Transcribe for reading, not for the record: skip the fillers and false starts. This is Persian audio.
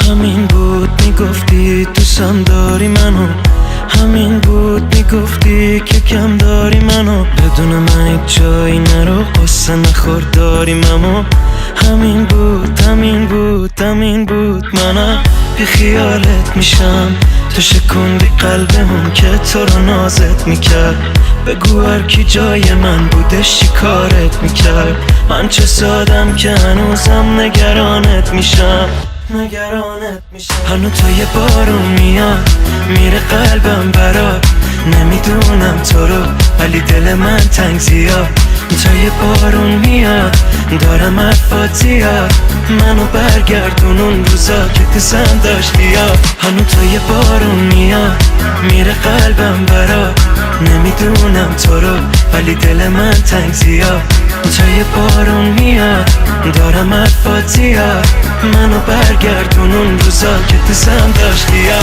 همین بود میگفتی دوستم داری منو، همین بود میگفتی که کم داری منو، بدون من هیچ جایی نرو قصه نخور داریم اما همین بود همین بود همین بود. منم بی خیالت میشم تو شکوندی قلبمون که تو رو نازت میکرد. بگو هر کی جای من بودش چی کارت میکرد. من چه سادم که هنوزم نگرانت میشم. هنو تا یه بارون میاد میره قلبم برات، نمیدونم تو رو ولی دل من تنگ زیاد. تا یه بارون میاد دارم حرفات زیاد، منو برگردون اون روزا که دوستم داشتی یاد. هنو تا یه بارون میاد میره قلبم برات، نمیدونم تو رو ولی دل من تنگ زیاد. تا یه بارون میاد دارم حرفات زیاد، منو برگردون اون روزا که دوستم داشتی یاد.